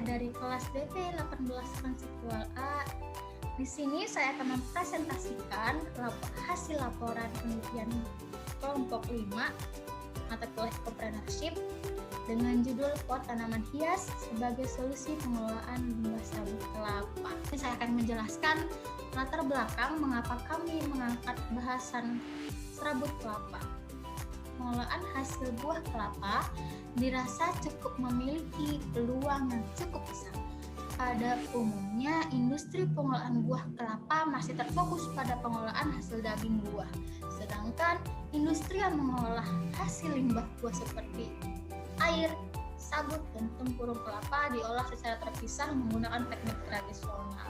saya dari kelas DP 18 konseptual A. Di sini saya akan mempresentasikan hasil laporan penelitian kelompok 5 mata kuliah entrepreneurship dengan judul pot tanaman hias sebagai solusi pengelolaan limbah sabut kelapa. Saya akan menjelaskan latar belakang mengapa kami mengangkat bahasan serabut kelapa. Pengelolaan hasil buah kelapa dirasa cukup memiliki peluang yang cukup besar. Pada umumnya, industri pengolahan buah kelapa masih terfokus pada pengolahan hasil daging buah, sedangkan industri yang mengolah hasil limbah buah seperti air, sabut, dan tempurung kelapa diolah secara terpisah menggunakan teknik tradisional.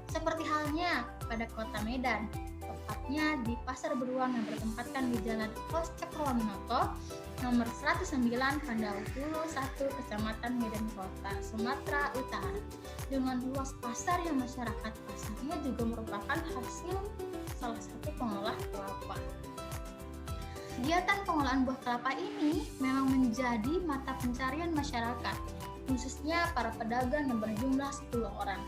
Seperti halnya pada kota Medan, tepatnya di Pasar Beruang yang bertempatkan di Jalan Kos Cokroaminoto, nomor 109 Handaukulu 1, Kecamatan Medan Kota, Sumatera Utara. Dengan luas pasar yang masyarakat pasarnya juga merupakan hasil salah satu pengolah kelapa. Kegiatan pengolahan buah kelapa ini memang menjadi mata pencarian masyarakat, khususnya para pedagang yang berjumlah 10 orang.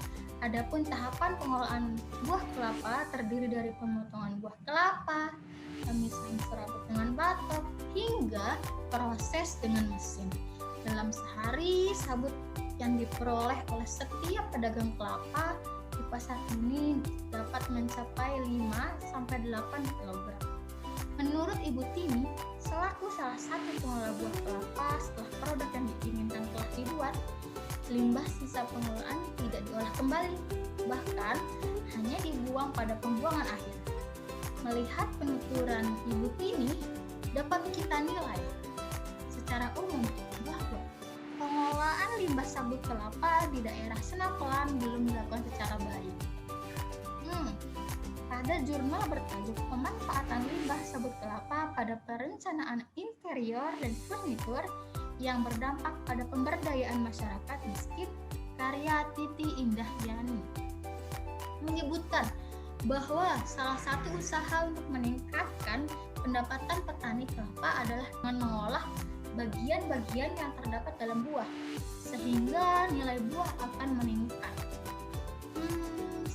Adapun tahapan pengolahan buah kelapa terdiri dari pemotongan buah kelapa, pemisahan serabut dengan batok, hingga proses dengan mesin. Dalam sehari, sabut yang diperoleh oleh setiap pedagang kelapa di pasar ini dapat mencapai 5-8 kg. Menurut Ibu Tini, selaku salah satu pengolah buah kelapa, setelah produk yang diinginkan telah dibuat, limbah sisa pengolahan tidak diolah kembali, bahkan hanya dibuang pada pembuangan akhir. Melihat penuturan Ibu Tini, dapat kita nilai secara umum bahwa pengolahan limbah sabut kelapa di daerah Senapelan belum dilakukan secara baik. Pada jurnal bertajuk Pemanfaatan Limbah Sabut Kelapa pada Perencanaan Interior dan Furnitur yang berdampak pada pemberdayaan masyarakat miskin, karya Titi Indahyani, menyebutkan bahwa salah satu usaha untuk meningkatkan pendapatan petani kelapa adalah dengan mengolah bagian-bagian yang terdapat dalam buah, sehingga nilai buah akan meningkat.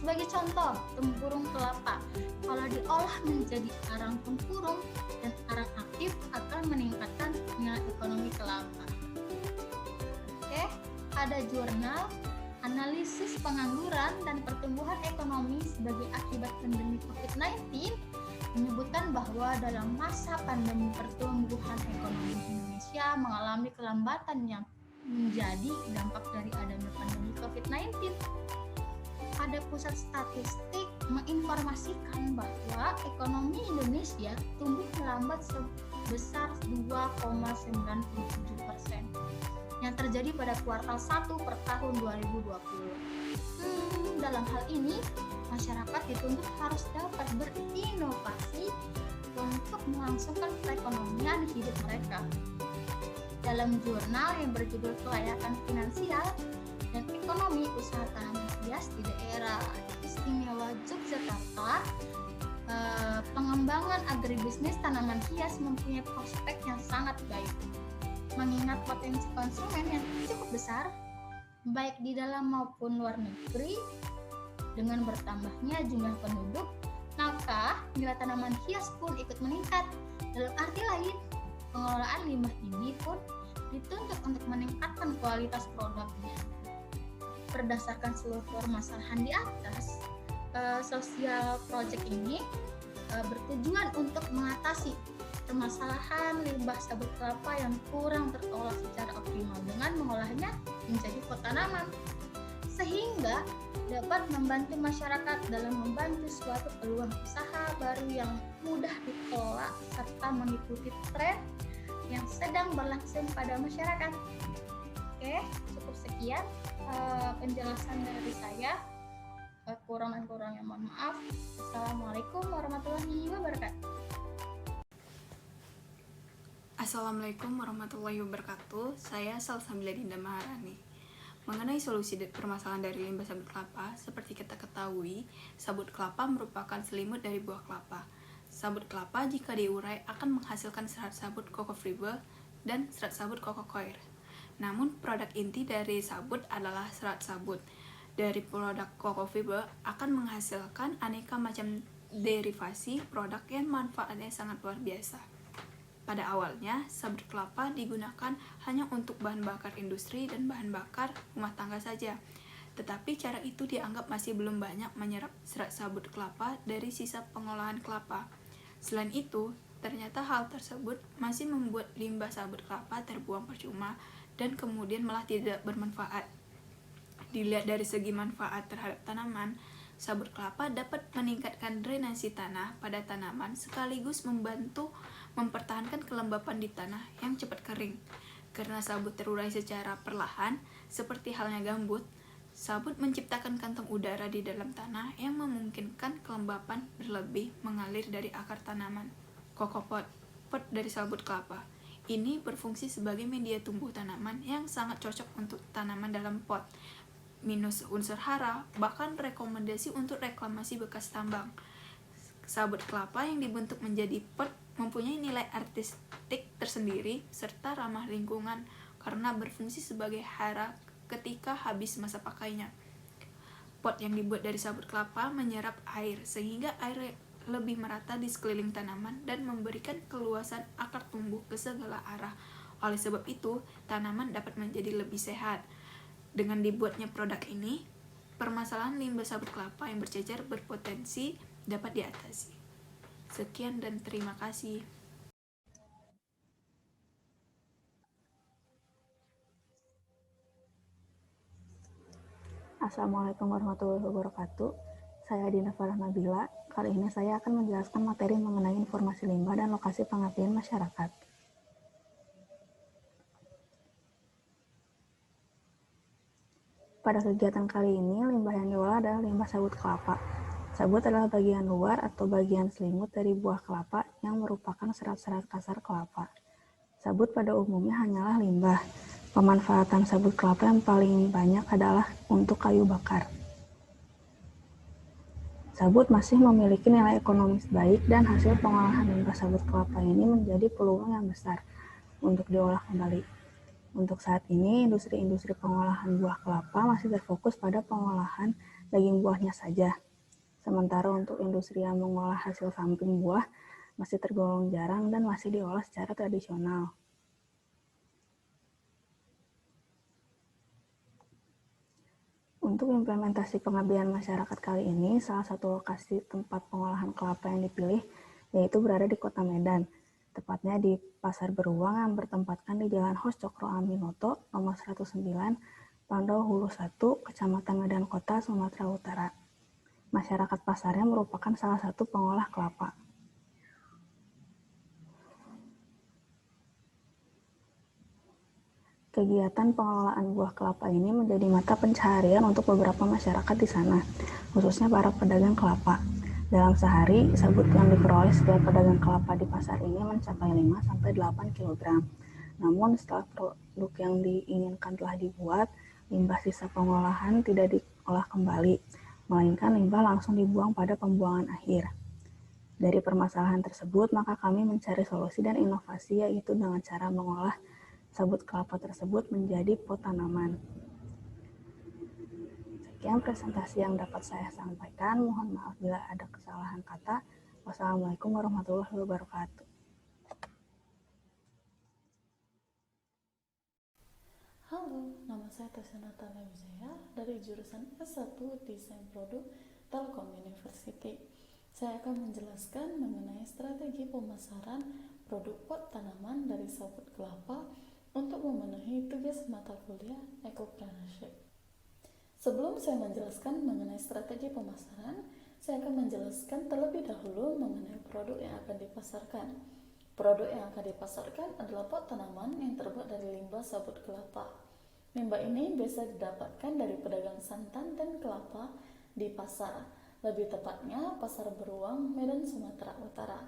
Sebagai contoh, tempurung kelapa, kalau diolah menjadi arang tempurung dan arang aktif akan meningkatkan nilai ekonomi kelapa. Oke, ada jurnal Analisis Pengangguran dan Pertumbuhan Ekonomi sebagai Akibat Pandemi COVID-19 menyebutkan bahwa dalam masa pandemi pertumbuhan ekonomi Indonesia mengalami kelambatan yang menjadi dampak dari adanya pandemi COVID-19. Pada pusat statistik menginformasikan bahwa ekonomi Indonesia tumbuh melambat sebesar 2,97% yang terjadi pada kuartal 1 per tahun 2020. Dalam hal ini, masyarakat dituntut harus dapat berinovasi untuk melangsungkan perekonomian hidup mereka. Dalam jurnal yang berjudul Kelayakan Finansial dan Ekonomi Usaha Tanaman Hias di Daerah Istimewa Yogyakarta, pengembangan agribisnis tanaman hias mempunyai prospek yang sangat baik. Mengingat potensi konsumen yang cukup besar, baik di dalam maupun luar negeri, dengan bertambahnya jumlah penduduk, maka nilai tanaman hias pun ikut meningkat. Dalam arti lain, pengelolaan limbah ini pun dituntut untuk meningkatkan kualitas produknya. Berdasarkan seluruh permasalahan di atas, Social Project ini bertujuan untuk mengatasi permasalahan limbah sabut kelapa yang kurang terolah secara optimal dengan mengolahnya menjadi pot tanaman, sehingga dapat membantu masyarakat dalam membantu suatu peluang usaha baru yang mudah dikelola serta mengikuti tren yang sedang berlangsung pada masyarakat. Oke, cukup sekian penjelasan dari saya. Kurang dan kurangnya mohon maaf. Assalamualaikum warahmatullahi wabarakatuh. Assalamualaikum warahmatullahi wabarakatuh. Saya Salsabila Dinda Maharani. Mengenai solusi permasalahan dari limbah sabut kelapa, seperti kita ketahui, sabut kelapa merupakan selimut dari buah kelapa. Sabut kelapa jika diurai akan menghasilkan serat sabut cocoa fiber dan serat sabut cocoa coir. Namun produk inti dari sabut adalah serat sabut. Dari produk cocoa fiber akan menghasilkan aneka macam derivasi produk yang manfaatnya sangat luar biasa. Pada awalnya, sabut kelapa digunakan hanya untuk bahan bakar industri dan bahan bakar rumah tangga saja. Tetapi cara itu dianggap masih belum banyak menyerap serat sabut kelapa dari sisa pengolahan kelapa. Selain itu, ternyata hal tersebut masih membuat limbah sabut kelapa terbuang percuma dan kemudian malah tidak bermanfaat. Dilihat dari segi manfaat terhadap tanaman, sabut kelapa dapat meningkatkan drainasi tanah pada tanaman sekaligus membantu mempertahankan kelembapan di tanah yang cepat kering. Karena sabut terurai secara perlahan, seperti halnya gambut, sabut menciptakan kantong udara di dalam tanah yang memungkinkan kelembapan berlebih mengalir dari akar tanaman. Cocoa pot, pot dari sabut kelapa. Ini berfungsi sebagai media tumbuh tanaman yang sangat cocok untuk tanaman dalam pot. Minus unsur hara, bahkan rekomendasi untuk reklamasi bekas tambang. Sabut kelapa yang dibentuk menjadi pot mempunyai nilai artistik tersendiri serta ramah lingkungan karena berfungsi sebagai hara ketika habis masa pakainya. Pot yang dibuat dari sabut kelapa menyerap air sehingga air lebih merata di sekeliling tanaman dan memberikan keluasan akar tumbuh ke segala arah. Oleh sebab itu, tanaman dapat menjadi lebih sehat. Dengan dibuatnya produk ini, permasalahan limbah sabut kelapa yang bercecer berpotensi dapat diatasi. Sekian dan terima kasih. Assalamualaikum warahmatullahi wabarakatuh. Saya Dina Farah Nabila. Kali ini saya akan menjelaskan materi mengenai informasi limbah dan lokasi pengabdian masyarakat. Pada kegiatan kali ini, limbah yang diolah adalah limbah sabut kelapa. Sabut adalah bagian luar atau bagian selimut dari buah kelapa yang merupakan serat-serat kasar kelapa. Sabut pada umumnya hanyalah limbah. Pemanfaatan sabut kelapa yang paling banyak adalah untuk kayu bakar. Sabut masih memiliki nilai ekonomis baik dan hasil pengolahan limbah sabut kelapa ini menjadi peluang yang besar untuk diolah kembali. Untuk saat ini, industri-industri pengolahan buah kelapa masih terfokus pada pengolahan daging buahnya saja. Sementara untuk industri yang mengolah hasil samping buah masih tergolong jarang dan masih diolah secara tradisional. Untuk implementasi pengabdian masyarakat kali ini, salah satu lokasi tempat pengolahan kelapa yang dipilih yaitu berada di Kota Medan, tepatnya di Pasar Beruang yang bertempatkan di Jalan Hos Cokro Aminoto, nomor 109, Pandau Hulu 1, Kecamatan Medan Kota, Sumatera Utara. Masyarakat pasarnya merupakan salah satu pengolah kelapa. Kegiatan pengelolaan buah kelapa ini menjadi mata pencaharian untuk beberapa masyarakat di sana, khususnya para pedagang kelapa. Dalam sehari, sabut yang diperoleh setiap pedagang kelapa di pasar ini mencapai 5-8 kg. Namun setelah produk yang diinginkan telah dibuat, limbah sisa pengolahan tidak diolah kembali, melainkan limbah langsung dibuang pada pembuangan akhir. Dari permasalahan tersebut, maka kami mencari solusi dan inovasi, yaitu dengan cara mengolah sabut kelapa tersebut menjadi pot tanaman. Sekian presentasi yang dapat saya sampaikan. Mohon maaf bila ada kesalahan kata. Wassalamualaikum warahmatullahi wabarakatuh. Halo, nama saya Tasyanata Wijaya dari jurusan S1 Desain Produk Telkom University. Saya akan menjelaskan mengenai strategi pemasaran produk pot tanaman dari sabut kelapa untuk memenuhi tugas mata kuliah Ecopreneurship. Sebelum saya menjelaskan mengenai strategi pemasaran, saya akan menjelaskan terlebih dahulu mengenai produk yang akan dipasarkan. Produk yang akan dipasarkan adalah pot tanaman yang terbuat dari limbah sabut kelapa. Limbah ini bisa didapatkan dari pedagang santan dan kelapa di pasar, lebih tepatnya Pasar Beruang, Medan, Sumatera Utara.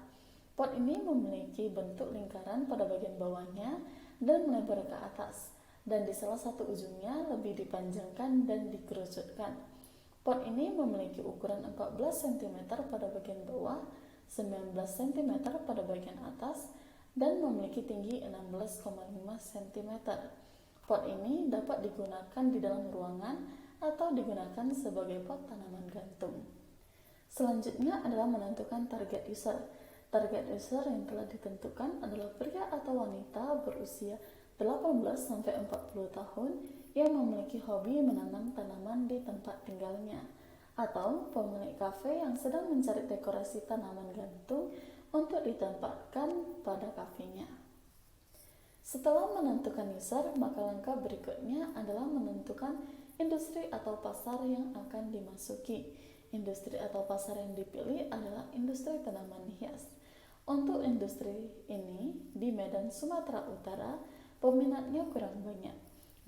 Pot ini memiliki bentuk lingkaran pada bagian bawahnya dan melebar ke atas, dan di salah satu ujungnya lebih dipanjangkan dan dikerucutkan. Pot ini memiliki ukuran 14 cm pada bagian bawah, 19 cm pada bagian atas, dan memiliki tinggi 16,5 cm. Pot ini dapat digunakan di dalam ruangan atau digunakan sebagai pot tanaman gantung. Selanjutnya adalah menentukan target user. Target user yang telah ditentukan adalah pria atau wanita berusia 18-40 tahun yang memiliki hobi menanam tanaman di tempat tinggalnya, atau pemilik kafe yang sedang mencari dekorasi tanaman gantung untuk ditempatkan pada kafenya. Setelah menentukan user, maka langkah berikutnya adalah menentukan industri atau pasar yang akan dimasuki. Industri atau pasar yang dipilih adalah industri tanaman hias. Untuk industri ini di Medan, Sumatera Utara, peminatnya kurang banyak.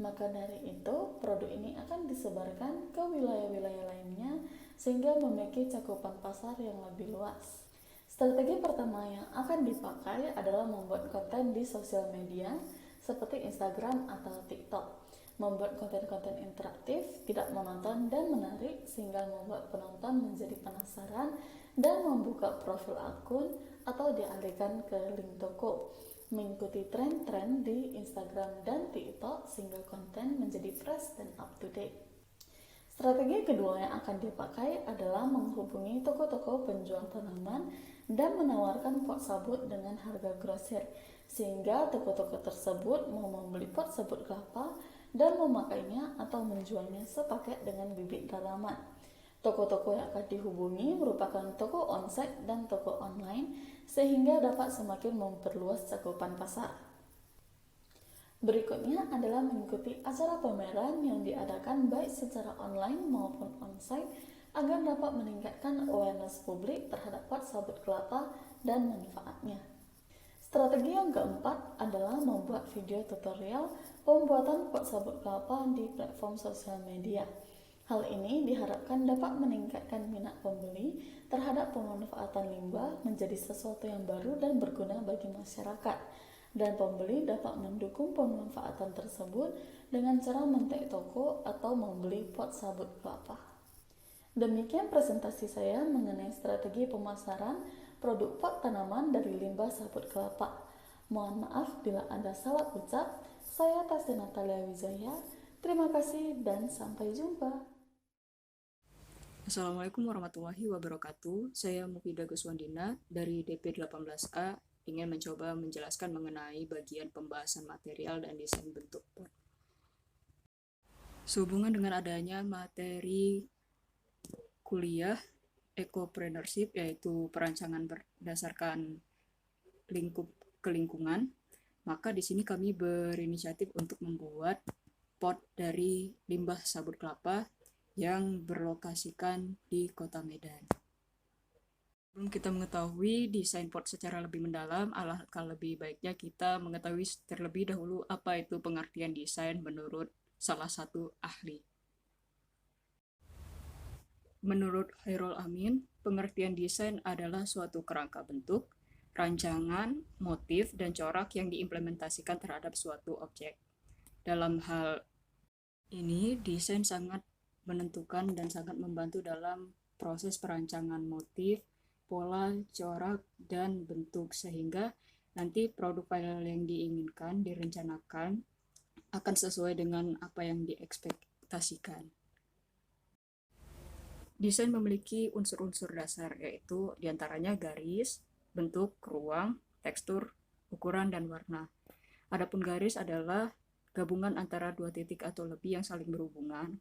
Maka dari itu, produk ini akan disebarkan ke wilayah-wilayah lainnya sehingga memiliki cakupan pasar yang lebih luas. Strategi pertama yang akan dipakai adalah membuat konten di sosial media seperti Instagram atau TikTok. Membuat konten-konten interaktif, tidak monoton dan menarik sehingga membuat penonton menjadi penasaran dan membuka profil akun atau dialihkan ke link toko. Mengikuti tren-tren di Instagram dan TikTok sehingga konten menjadi fresh dan up to date. Strategi kedua yang akan dipakai adalah menghubungi toko-toko penjual tanaman dan menawarkan pot sabut dengan harga grosir, sehingga toko-toko tersebut mau membeli pot sabut kelapa dan memakainya atau menjualnya sepaket dengan bibit tanaman. Toko-toko yang akan dihubungi merupakan toko onsite dan toko online, sehingga dapat semakin memperluas cakupan pasar. Berikutnya adalah mengikuti acara pameran yang diadakan baik secara online maupun onsite agar dapat meningkatkan awareness publik terhadap pot sabut kelapa dan manfaatnya. Strategi yang keempat adalah membuat video tutorial pembuatan pot sabut kelapa di platform sosial media. Hal ini diharapkan dapat meningkatkan minat pembeli terhadap pemanfaatan limbah menjadi sesuatu yang baru dan berguna bagi masyarakat, dan pembeli dapat mendukung pemanfaatan tersebut dengan cara men-tag toko atau membeli pot sabut kelapa. Demikian presentasi saya mengenai strategi pemasaran produk pot tanaman dari limbah sabut kelapa. Mohon maaf bila ada salah ucap. Saya Tasya Natalia Wijaya. Terima kasih dan sampai jumpa. Assalamualaikum warahmatullahi wabarakatuh. Saya Mufidah Guswandina dari DP 18A ingin mencoba menjelaskan mengenai bagian pembahasan material dan desain bentuk pot. Sehubungan dengan adanya materi kuliah Ecopreneurship, yaitu perancangan berdasarkan lingkup kelingkungan, maka di sini kami berinisiatif untuk membuat pot dari limbah sabut kelapa yang berlokasikan di Kota Medan. Sebelum kita mengetahui desain pot secara lebih mendalam, alangkah lebih baiknya kita mengetahui terlebih dahulu apa itu pengertian desain menurut salah satu ahli. Menurut Khairul Amin, pengertian desain adalah suatu kerangka bentuk, rancangan, motif, dan corak yang diimplementasikan terhadap suatu objek. Dalam hal ini, desain sangat menentukan dan sangat membantu dalam proses perancangan motif, pola, corak, dan bentuk, sehingga nanti produk final yang diinginkan, direncanakan, akan sesuai dengan apa yang diekspektasikan. Desain memiliki unsur-unsur dasar, yaitu diantaranya garis, bentuk, ruang, tekstur, ukuran, dan warna. Adapun garis adalah gabungan antara dua titik atau lebih yang saling berhubungan.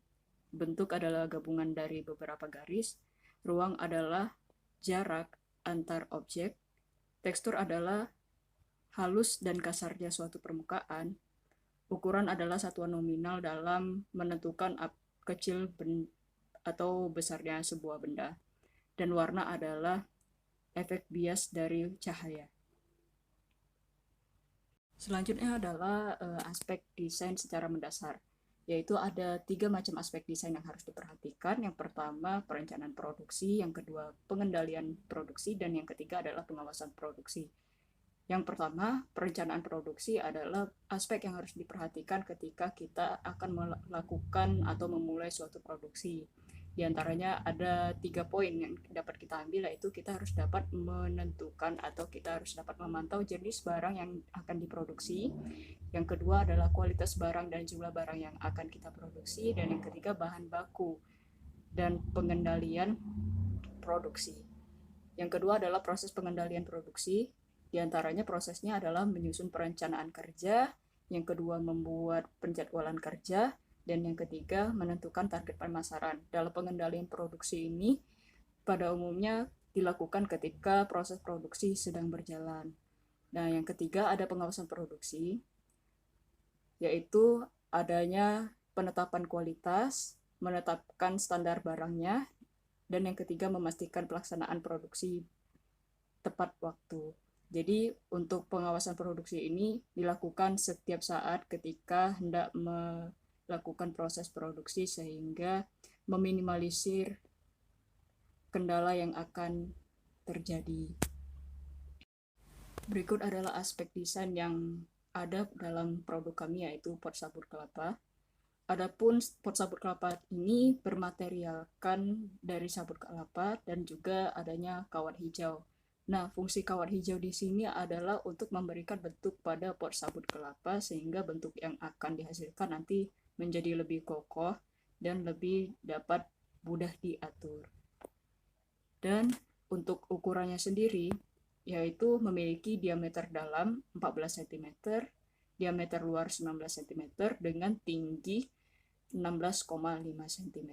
Bentuk adalah gabungan dari beberapa garis. Ruang adalah jarak antar objek. Tekstur adalah halus dan kasarnya suatu permukaan. Ukuran adalah satuan nominal dalam menentukan kecil atau besarnya sebuah benda. Dan warna adalah efek bias dari cahaya. Selanjutnya adalah aspek desain secara mendasar, yaitu ada 3 macam aspek desain yang harus diperhatikan. Yang pertama, perencanaan produksi, yang kedua, pengendalian produksi, dan yang ketiga adalah pengawasan produksi. Yang pertama, perencanaan produksi adalah aspek yang harus diperhatikan ketika kita akan melakukan atau memulai suatu produksi. Di antaranya ada 3 poin yang dapat kita ambil, yaitu kita harus dapat menentukan atau kita harus dapat memantau jenis barang yang akan diproduksi. Yang kedua adalah kualitas barang dan jumlah barang yang akan kita produksi. Dan yang ketiga bahan baku dan pengendalian produksi. Yang kedua adalah proses pengendalian produksi. Di antaranya prosesnya adalah menyusun perencanaan kerja, yang kedua membuat penjadwalan kerja, dan yang ketiga menentukan target pemasaran. Dalam pengendalian produksi ini pada umumnya dilakukan ketika proses produksi sedang berjalan. Nah, yang ketiga ada pengawasan produksi, yaitu adanya penetapan kualitas, menetapkan standar barangnya, dan yang ketiga memastikan pelaksanaan produksi tepat waktu. Jadi untuk pengawasan produksi ini dilakukan setiap saat ketika hendak melakukan proses produksi sehingga meminimalisir kendala yang akan terjadi. Berikut adalah aspek desain yang ada dalam produk kami, yaitu pot sabut kelapa. Adapun pot sabut kelapa ini bermaterialkan dari sabut kelapa dan juga adanya kawat hijau. Nah, fungsi kawat hijau di sini adalah untuk memberikan bentuk pada pot sabut kelapa sehingga bentuk yang akan dihasilkan nanti menjadi lebih kokoh dan lebih dapat mudah diatur. Dan untuk ukurannya sendiri, yaitu memiliki diameter dalam 14 cm, diameter luar 19 cm, dengan tinggi 16,5 cm.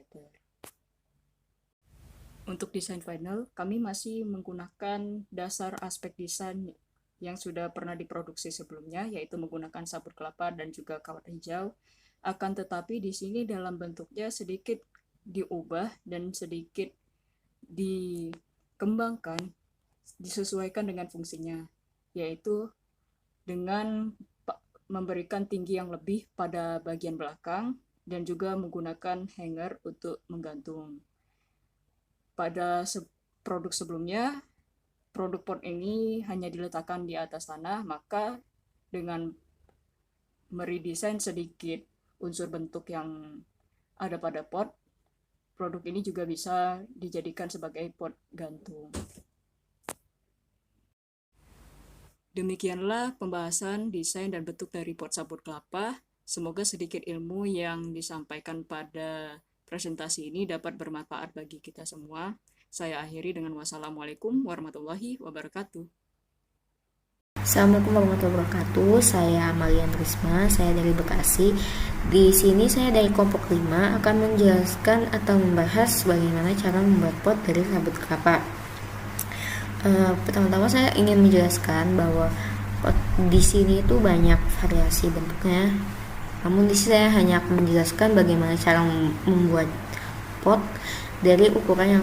Untuk desain final, kami masih menggunakan dasar aspek desain yang sudah pernah diproduksi sebelumnya, yaitu menggunakan sabut kelapa dan juga kawat hijau. Akan tetapi di sini dalam bentuknya sedikit diubah dan sedikit dikembangkan, disesuaikan dengan fungsinya, yaitu dengan memberikan tinggi yang lebih pada bagian belakang dan juga menggunakan hanger untuk menggantung. Pada produk sebelumnya, produk pot ini hanya diletakkan di atas tanah, maka dengan meredesain sedikit unsur bentuk yang ada pada pot, produk ini juga bisa dijadikan sebagai pot gantung. Demikianlah pembahasan desain dan bentuk dari pot sabut kelapa. Semoga sedikit ilmu yang disampaikan pada presentasi ini dapat bermanfaat bagi kita semua. Saya akhiri dengan wassalamualaikum warahmatullahi wabarakatuh. Assalamualaikum warahmatullahi wabarakatuh. Saya Amalian Risma, saya dari Bekasi. Di sini saya dari kelompok 5 akan menjelaskan atau membahas bagaimana cara membuat pot dari sabut kelapa. Pertama-tama saya ingin menjelaskan bahwa pot di sini itu banyak variasi bentuknya. Namun di sini saya hanya akan menjelaskan bagaimana cara membuat pot dari ukuran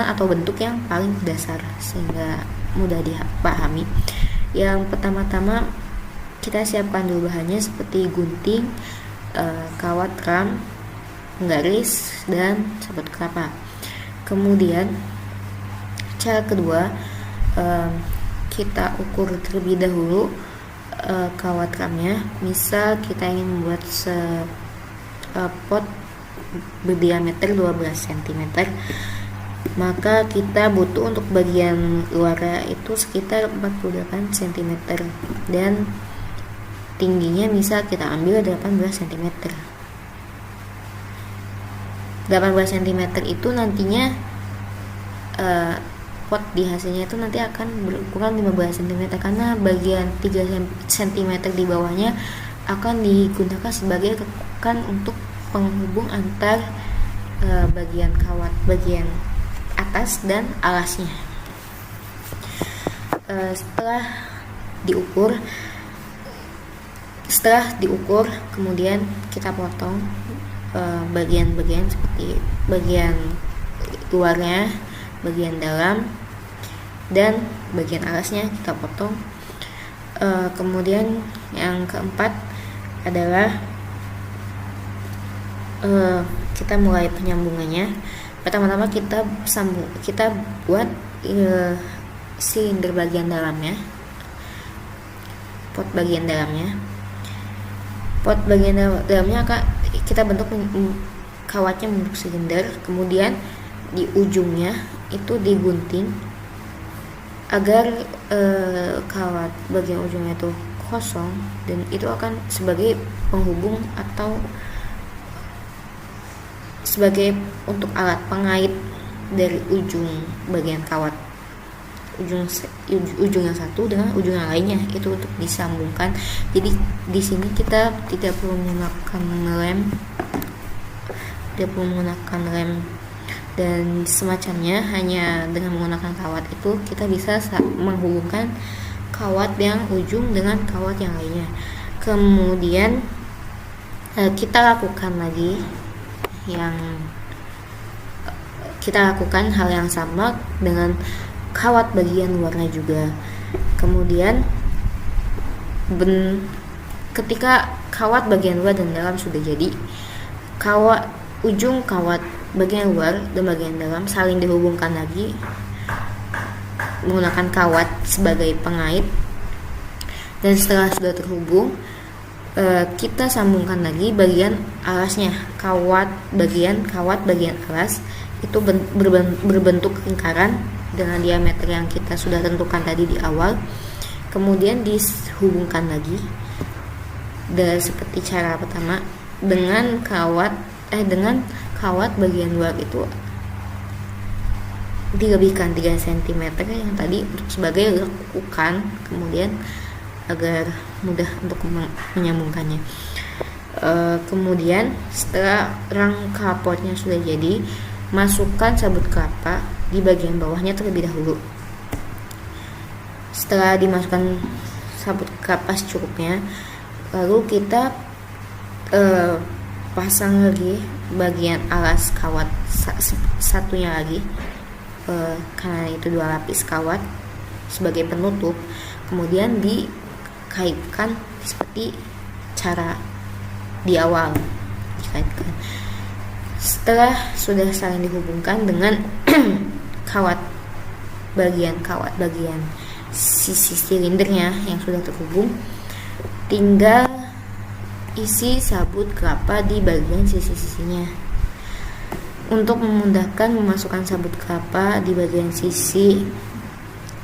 atau bentuk yang paling dasar sehingga mudah dipahami. Yang pertama-tama kita siapkan dulu bahannya seperti gunting, kawat ram, garis, dan sabut kelapa. Kemudian cara kedua, kita ukur terlebih dahulu kawat ramnya. Misal kita ingin membuat pot berdiameter 12 cm, maka kita butuh untuk bagian luarnya itu sekitar 48 cm dan tingginya misal kita ambil 18 cm. 18 cm itu nantinya pot di hasilnya itu nanti akan berukuran 15 cm karena bagian 3 cm di bawahnya akan digunakan sebagai rekan untuk penghubung antar bagian kawat bagian atas dan alasnya. Setelah diukur kemudian kita potong bagian-bagian seperti bagian luarnya, bagian dalam, dan bagian alasnya kita potong. Kemudian yang keempat adalah kita mulai penyambungannya. Pertama-tama kita buat silinder bagian dalamnya, pot bagian dalamnya akan kita bentuk kawatnya membentuk silinder, kemudian di ujungnya itu digunting agar kawat bagian ujungnya itu kosong, dan itu akan sebagai penghubung atau sebagai untuk alat pengait dari ujung bagian kawat, ujung yang satu dengan ujung yang lainnya itu untuk disambungkan. Jadi di sini kita tidak perlu menggunakan lem dan semacamnya, hanya dengan menggunakan kawat itu kita bisa menghubungkan kawat yang ujung dengan kawat yang lainnya. Kemudian kita lakukan hal yang sama dengan kawat bagian luarnya juga. Kemudian ketika kawat bagian luar dan dalam sudah jadi, ujung kawat bagian luar dan bagian dalam saling dihubungkan lagi menggunakan kawat sebagai pengait, dan setelah sudah terhubung kita sambungkan lagi bagian alasnya. Kawat bagian alas itu berbentuk lingkaran dengan diameter yang kita sudah tentukan tadi di awal, kemudian dihubungkan lagi seperti cara pertama dengan kawat bagian luar itu dilebihkan 3 cm yang tadi untuk sebagai lekukan, kemudian agar mudah untuk menyambungkannya. Kemudian setelah rangka potnya sudah jadi, masukkan sabut kelapa di bagian bawahnya terlebih dahulu. Setelah dimasukkan sabut kelapa secukupnya, lalu kita pasang lagi bagian alas kawat satunya lagi, karena itu 2 lapis kawat sebagai penutup, kemudian dikaitkan seperti cara di awal dikaitkan. Setelah sudah saling dihubungkan dengan kawat bagian sisi silindernya yang sudah terhubung, tinggal isi sabut kelapa di bagian sisi-sisinya. Untuk memudahkan memasukkan sabut kelapa di bagian sisi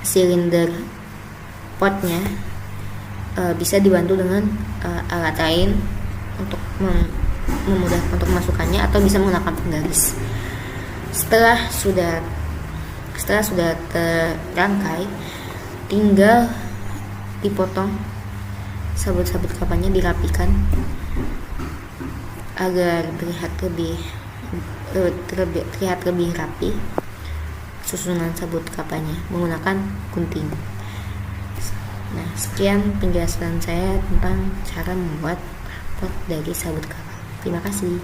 silinder potnya, bisa dibantu dengan alat lain untuk memudahkan untuk memasukkannya, atau bisa menggunakan penggaris. Setelah sudah terangkai, tinggal dipotong sabut-sabut kelapanya, dirapikan agar terlihat lebih rapi susunan sabut kelapanya menggunakan gunting. Nah, sekian penjelasan saya tentang cara membuat pot dari sabut kelapa. Terima kasih.